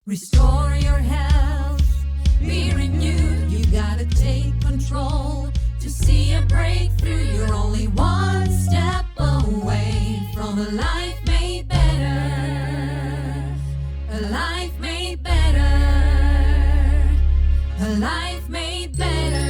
Restore your health, be renewed. You gotta take control to see a breakthrough. You're only one step away from a life made better. A life made better. A life made better.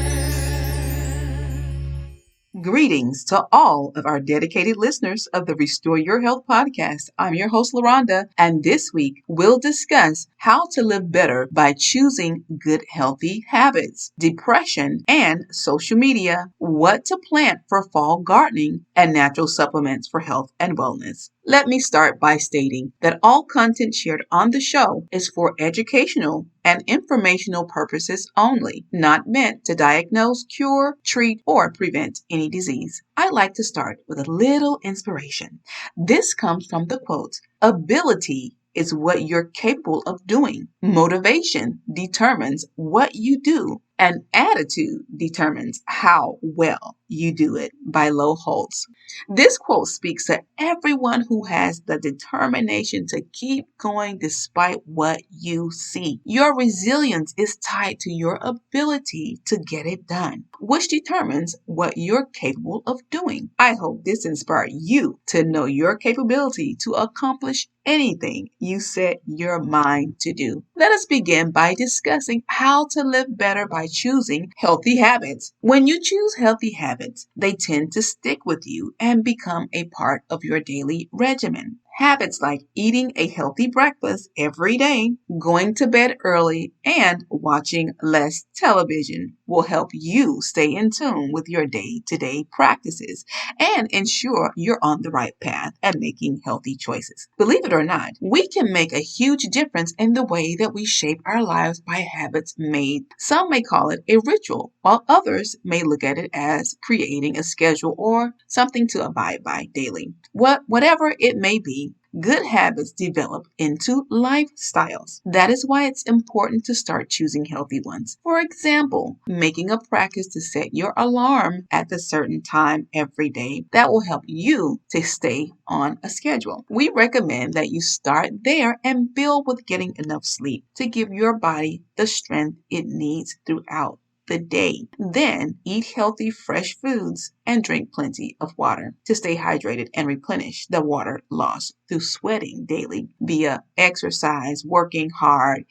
Greetings to all of our dedicated listeners of the Restore Your Health podcast. I'm your host, LaRonda, and this week we'll discuss how to live better by choosing good, healthy habits, depression, and social media, what to plant for fall gardening, and natural supplements for health and wellness. Let me start by stating that all content shared on the show is for educational and informational purposes only, not meant to diagnose, cure, treat, or prevent any disease. I like to start with a little inspiration. This comes from the quote, "Ability is what you're capable of doing. Motivation determines what you do, and attitude determines how well you do it," by Low Holtz. This quote speaks to everyone who has the determination to keep going despite what you see. Your resilience is tied to your ability to get it done, which determines what you're capable of doing. I hope this inspired you to know your capability to accomplish anything you set your mind to do. Let us begin by discussing how to live better by choosing healthy habits. When you choose healthy habits, they tend to stick with you and become a part of your daily regimen. Habits like eating a healthy breakfast every day, going to bed early, and watching less television will help you stay in tune with your day-to-day practices and ensure you're on the right path and making healthy choices. Believe it or not, we can make a huge difference in the way that we shape our lives by habits made. Some may call it a ritual, while others may look at it as creating a schedule or something to abide by daily. Whatever it may be, good habits develop into lifestyles. That is why it's important to start choosing healthy ones. For example, making a practice to set your alarm at a certain time every day. That will help you to stay on a schedule. We recommend that you start there and build with getting enough sleep to give your body the strength it needs throughout the day. Then eat healthy, fresh foods and drink plenty of water to stay hydrated and replenish the water lost through sweating daily via exercise, working hard,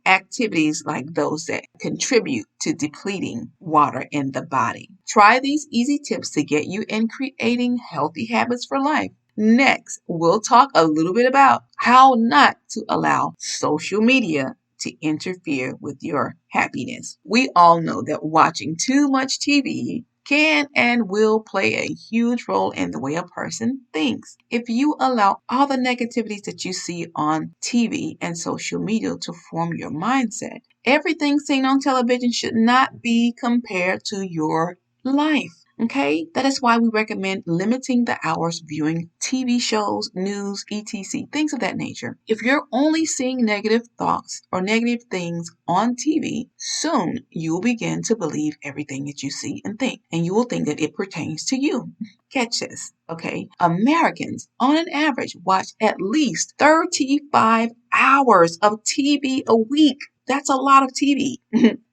activities like those that contribute to depleting water in the body. Try these easy tips to get you in creating healthy habits for life. Next, we'll talk a little bit about how not to allow social media to interfere with your happiness. We all know that watching too much TV can and will play a huge role in the way a person thinks. If you allow all the negativities that you see on TV and social media to form your mindset, everything seen on television should not be compared to your life. Okay, that is why we recommend limiting the hours viewing TV shows, news, etc., things of that nature. If you're only seeing negative thoughts or negative things on TV, soon you will begin to believe everything that you see and think, and you will think that it pertains to you. Catch this, okay? Americans, on an average, watch at least 35 hours of TV a week. That's a lot of TV.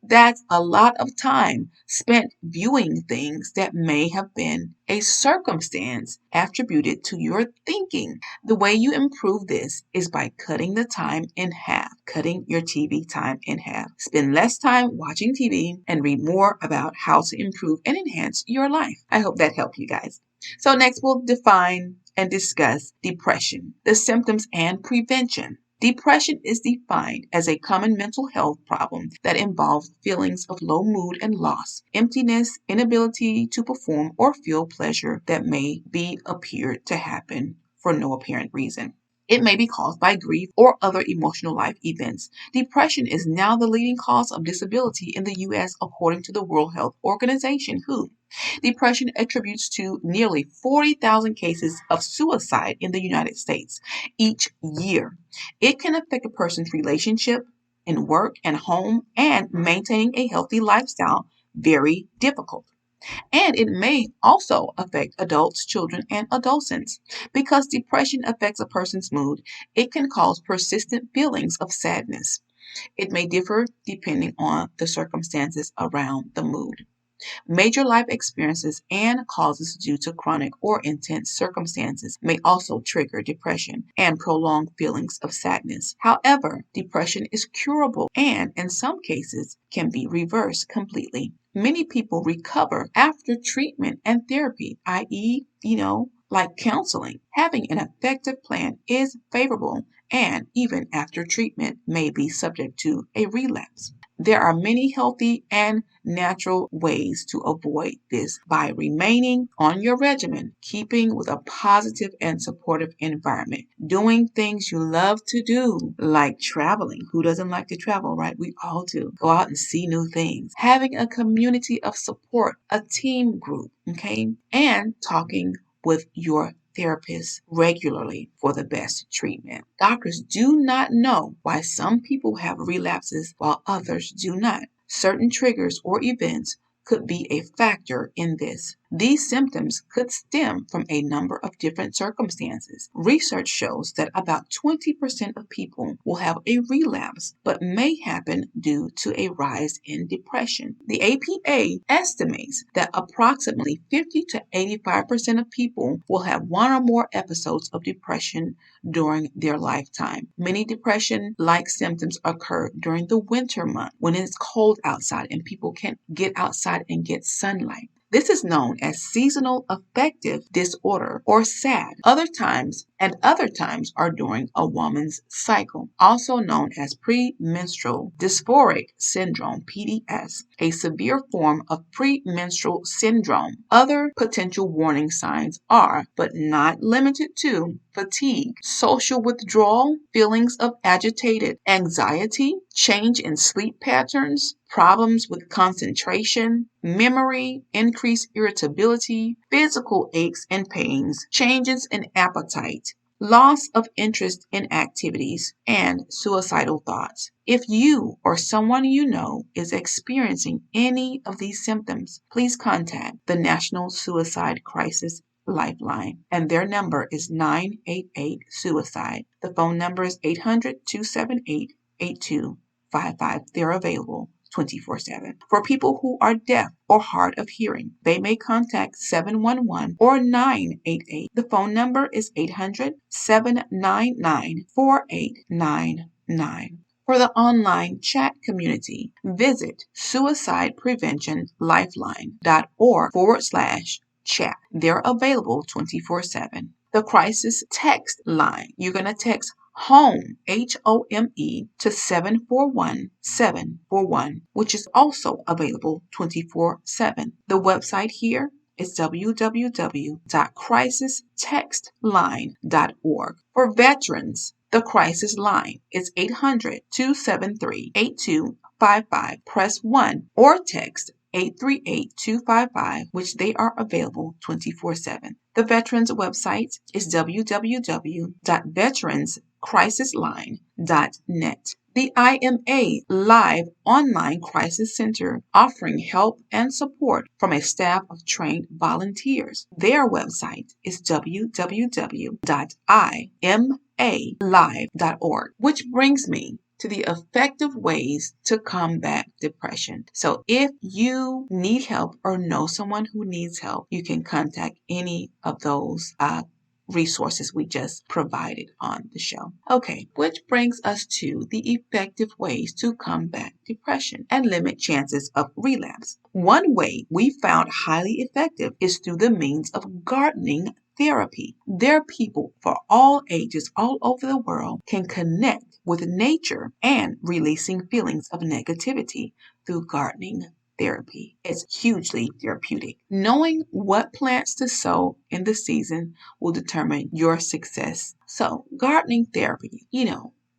That's a lot of time spent viewing things that may have been a circumstance attributed to your thinking. The way you improve this is by cutting the time in half, cutting your TV time in half. Spend less time watching TV and read more about how to improve and enhance your life. I hope that helped you guys. So next we'll define and discuss depression, the symptoms and prevention. Depression is defined as a common mental health problem that involves feelings of low mood and loss, emptiness, inability to perform or feel pleasure that may be appeared to happen for no apparent reason. It may be caused by grief or other emotional life events. Depression is now the leading cause of disability in the U.S. according to the World Health Organization, WHO. Depression attributes to nearly 40,000 cases of suicide in the United States each year. It can affect a person's relationship in work and home and maintaining a healthy lifestyle very difficult. And it may also affect adults, children, and adolescents. Because depression affects a person's mood, it can cause persistent feelings of sadness. It may differ depending on the circumstances around the mood. Major life experiences and causes due to chronic or intense circumstances may also trigger depression and prolonged feelings of sadness. However, depression is curable and, in some cases, can be reversed completely. Many people recover after treatment and therapy, i.e., like counseling. Having an effective plan is favorable, and even after treatment may be subject to a relapse. There are many healthy and natural ways to avoid this by remaining on your regimen, keeping with a positive and supportive environment, doing things you love to do, like traveling. Who doesn't like to travel, right? We all do. Go out and see new things. Having a community of support, a team group, okay? And talking with your therapist regularly for the best treatment. Doctors do not know why some people have relapses while others do not. Certain triggers or events could be a factor in this. These symptoms could stem from a number of different circumstances. Research shows that about 20% of people will have a relapse, but may happen due to a rise in depression. The APA estimates that approximately 50 to 85% of people will have one or more episodes of depression during their lifetime. Many depression-like symptoms occur during the winter month when it's cold outside and people can't get outside and get sunlight. This is known as seasonal affective disorder or SAD. Other times are during a woman's cycle, also known as premenstrual dysphoric syndrome, PDS, a severe form of premenstrual syndrome. Other potential warning signs are, but not limited to, fatigue, social withdrawal, feelings of agitated anxiety, change in sleep patterns, problems with concentration, memory, increased irritability, physical aches and pains, changes in appetite, loss of interest in activities, and suicidal thoughts. If you or someone you know is experiencing any of these symptoms, please contact the National Suicide Crisis Lifeline, and their number is 988-SUICIDE. The phone number is 800-278-8255. They're available 24/7. For people who are deaf or hard of hearing, they may contact 711 or 988. The phone number is 800-799-4899. For the online chat community, visit suicidepreventionlifeline.org/chat. They're available 24/7. The crisis text line, you're going to text HOME, HOME, to 741-741, which is also available 24/7. The website here is www.crisistextline.org. For veterans, the crisis line is 800-273-8255. Press 1 or text 838-255, which they are available 24/7. The Veterans website is www.veteranscrisisline.net. The IMA Live Online Crisis Center, offering help and support from a staff of trained volunteers. Their website is www.imalive.org, which brings me to the effective ways to combat depression. So if you need help or know someone who needs help, you can contact any of those resources we just provided on the show. Okay, which brings us to the effective ways to combat depression and limit chances of relapse. One way we found highly effective is through the means of gardening therapy. There, people for all ages all over the world can connect with nature and releasing feelings of negativity through gardening therapy. It's hugely therapeutic. Knowing what plants to sow in the season will determine your success. So, gardening therapy,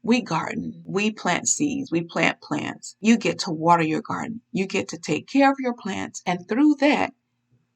we garden, we plant seeds, we plant plants. You get to water your garden, you get to take care of your plants, and through that,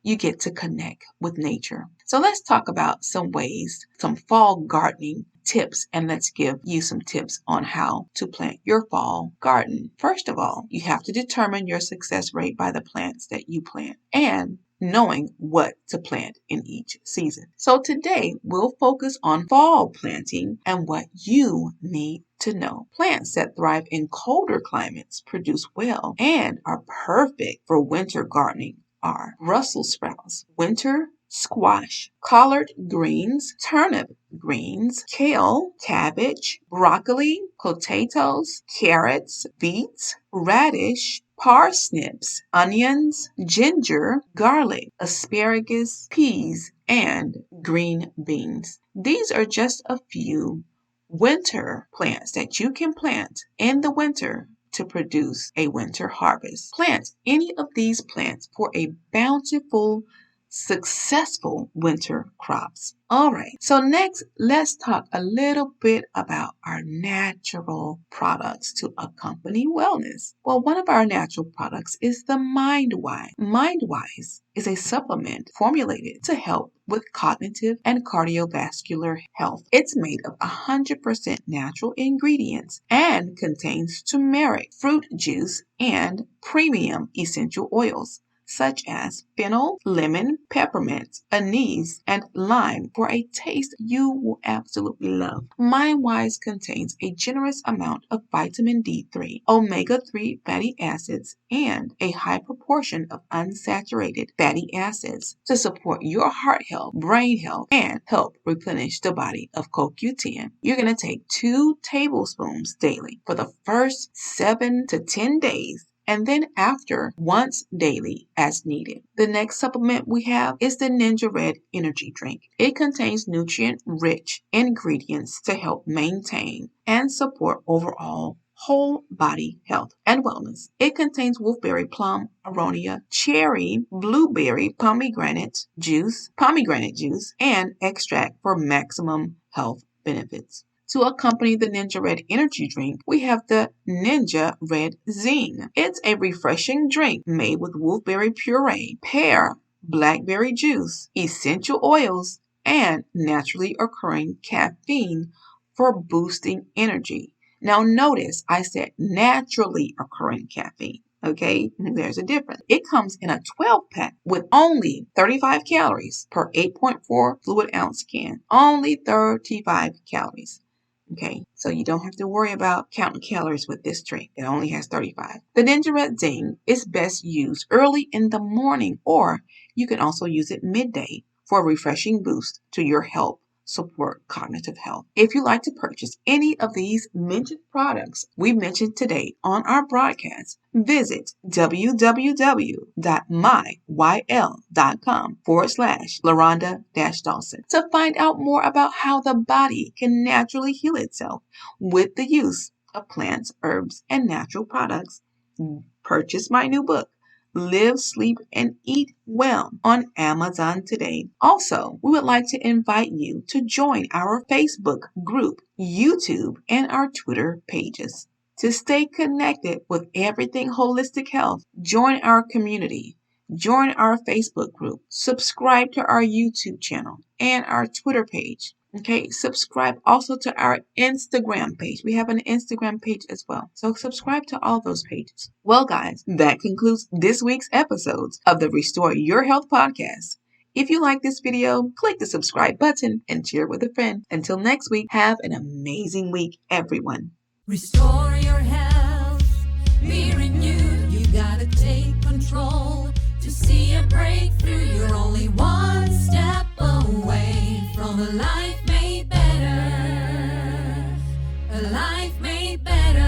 you get to connect with nature. So let's talk about some ways, some fall gardening tips, and let's give you some tips on how to plant your fall garden. First of all, you have to determine your success rate by the plants that you plant and knowing what to plant in each season. So today we'll focus on fall planting and what you need to know. Plants that thrive in colder climates produce well and are perfect for winter gardening are Brussels sprouts, winter squash, collard greens, turnip greens, kale, cabbage, broccoli, potatoes, carrots, beets, radish, parsnips, onions, ginger, garlic, asparagus, peas, and green beans. These are just a few winter plants that you can plant in the winter to produce a winter harvest. Plant any of these plants for a bountiful, successful winter crops. All right, so next, let's talk a little bit about our natural products to accompany wellness. Well, one of our natural products is the MindWise. MindWise is a supplement formulated to help with cognitive and cardiovascular health. It's made of 100% natural ingredients and contains turmeric, fruit juice, and premium essential oils, such as fennel, lemon, peppermint, anise, and lime for a taste you will absolutely love. MindWise contains a generous amount of vitamin D3, omega-3 fatty acids, and a high proportion of unsaturated fatty acids to support your heart health, brain health, and help replenish the body of CoQ10. You're going to take 2 tablespoons daily for the first 7 to 10 days, and then after once daily as needed. The next supplement we have is the Ninja Red Energy Drink. It contains nutrient-rich ingredients to help maintain and support overall whole body health and wellness. It contains wolfberry, plum, aronia, cherry, blueberry, pomegranate juice, and extract for maximum health benefits. To accompany the Ninja Red Energy Drink, we have the Ninja Red Zing. It's a refreshing drink made with wolfberry puree, pear, blackberry juice, essential oils, and naturally occurring caffeine for boosting energy. Now notice I said naturally occurring caffeine. Okay, there's a difference. It comes in a 12-pack with only 35 calories per 8.4 fluid ounce can. Only 35 calories. Okay, so you don't have to worry about counting calories with this drink. It only has 35. The Ninja Red Zing is best used early in the morning, or you can also use it midday for a refreshing boost to your health. Support cognitive health. If you'd like to purchase any of these mentioned products we mentioned today on our broadcast, visit www.myyl.com/LaRonda-Dawson to find out more about how the body can naturally heal itself with the use of plants, herbs, and natural products. Purchase my new book, Live, Sleep, and Eat Well, on Amazon today. Also, we would like to invite you to join our Facebook group, YouTube, and our Twitter pages. To stay connected with everything holistic health, join our community. Join our Facebook group. Subscribe to our YouTube channel and our Twitter page. Okay, subscribe also to our Instagram page. We have an Instagram page as well. So subscribe to all those pages. Well, guys, that concludes this week's episodes of the Restore Your Health podcast. If you like this video, click the subscribe button and share with a friend. Until next week, have an amazing week, everyone. Restore your health, be renewed. You gotta take control to see a breakthrough. You're only one step away from a life made better. A life made better.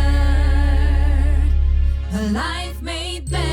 A life made better.